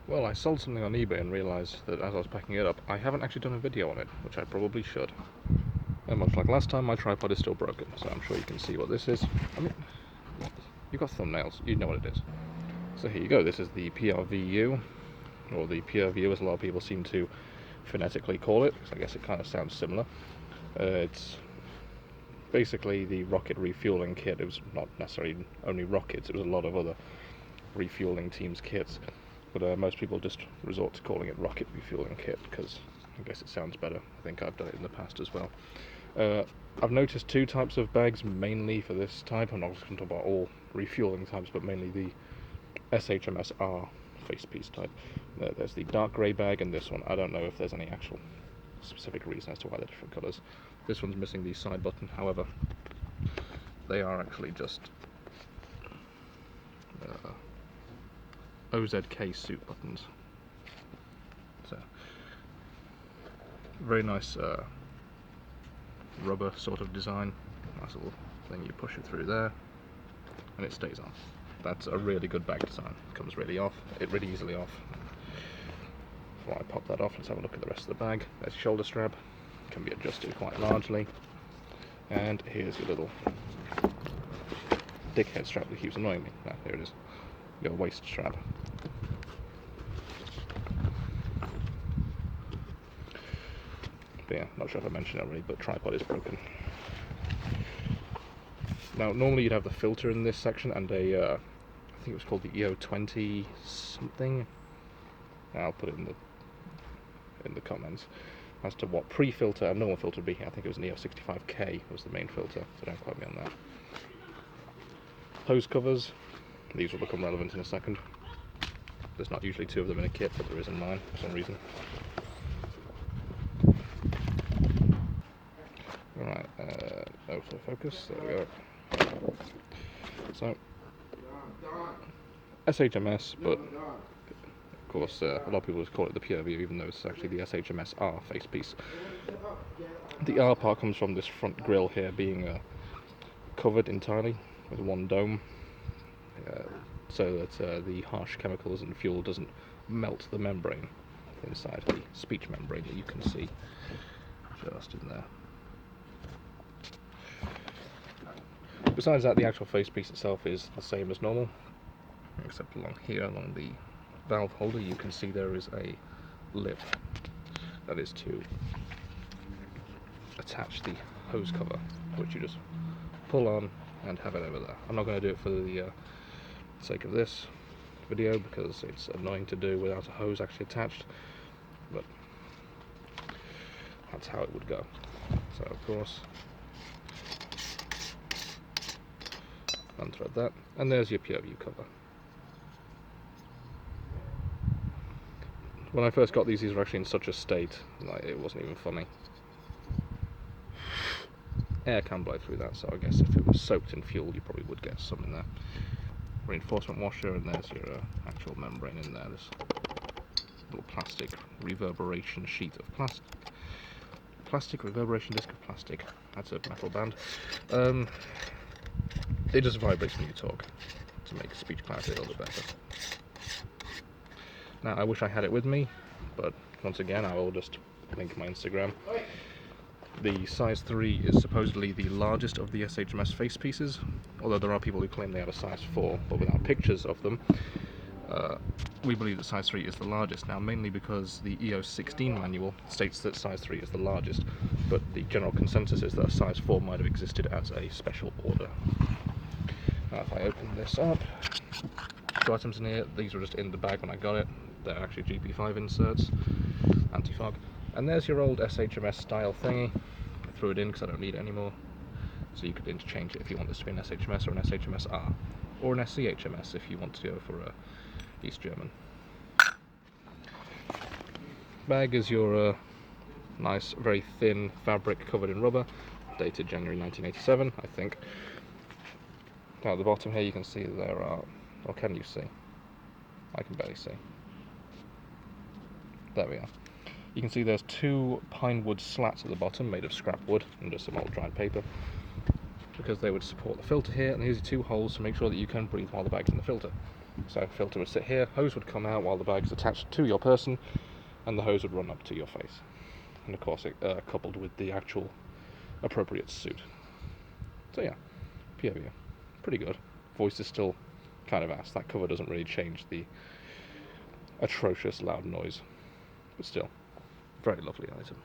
Well, I sold something on eBay and realised that as I was packing it up, I haven't actually done a video on it, which I probably should. And much like last time, my tripod is still broken, so I'm sure you can see what this is. I mean, you've got thumbnails, you know what it is. So here you go, this is the PRVU, or the PRVU as a lot of people seem to phonetically call it, because I guess it kind of sounds similar. It's basically the rocket refueling kit. It was not necessarily only rockets, it was a lot of other refueling teams' kits. But most people just resort to calling it rocket refueling kit because I guess it sounds better. I think I've done it in the past as well. I've noticed two types of bags mainly for this type. I'm not just going to talk about all refueling types, but mainly the SHMS-R facepiece type. There's the dark grey bag and this one. I don't know if there's any actual specific reason as to why they're different colours. This one's missing the side button, however, they are actually just OZK suit buttons. So, very nice rubber sort of design. Nice little thing, you push it through there and it stays on. That's a really good bag design. It comes really easily off. Before I pop that off, let's have a look at the rest of the bag. There's your shoulder strap, can be adjusted quite largely. And here's your little dickhead strap that keeps annoying me. Ah, here it is. Your waist strap. But yeah, not sure if I mentioned it already, but tripod is broken. Now, normally you'd have the filter in this section and a, I think it was called the EO20 something. I'll put it in the comments as to what pre-filter and normal filter would be. I think it was an EO65K was the main filter, so don't quote me on that. Hose covers. These will become relevant in a second. There's not usually two of them in a kit, but there is in mine for some reason. Alright, autofocus, there we go. So, SHMS, but of course a lot of people just call it the PRVU, even though it's actually the SHMS-R facepiece. The R part comes from this front grille here being covered entirely with one dome. So that the harsh chemicals and fuel doesn't melt the membrane inside the speech membrane that you can see just in there. Besides that, the actual facepiece itself is the same as normal, except along here, along the valve holder, you can see there is a lip that is to attach the hose cover, which you just pull on and have it over there. I'm not going to do it for the sake of this video because it's annoying to do without a hose actually attached, but that's how it would go. So of course, unthread that, and there's your PRVU cover. When I first got these were actually in such a state, like it wasn't even funny. Air can blow through that, so I guess if it was soaked in fuel you probably would get some in there. Reinforcement washer, and there's your actual membrane in there, this little plastic reverberation sheet of plastic reverberation disc of plastic. That's a metal band. It just vibrates when you talk to make speech clarity a little bit better. Now I wish I had it with me, but once again I will just link my Instagram. The size 3 is supposedly the largest of the SHMS face pieces, although there are people who claim they have a size 4, but without pictures of them. We believe that size 3 is the largest, now mainly because the EO16 manual states that size 3 is the largest, but the general consensus is that a size 4 might have existed as a special order. Now if I open this up, two items in here, these were just in the bag when I got it. They're actually Gp5 Inserts Anti-Fog. And there's your old SHMS style thingy. I threw it in because I don't need it anymore. So you could interchange it if you want this to be an SHMS or an SHMS-R. Or an SCHMS if you want to go for East German. Bag is your nice, very thin fabric covered in rubber. Dated January 1987, I think. Now at the bottom here you can see there are, or can you see? I can barely see. There we are. You can see there's two pine wood slats at the bottom made of scrap wood and just some old dried paper, because they would support the filter here, and here's your two holes to make sure that you can breathe while the bag's in the filter. So filter would sit here, hose would come out while the bag is attached to your person, and the hose would run up to your face. And of course it coupled with the actual appropriate suit. So yeah, PRVU, pretty good. Voice is still kind of ass. That cover doesn't really change the atrocious loud noise, but still, very lovely item.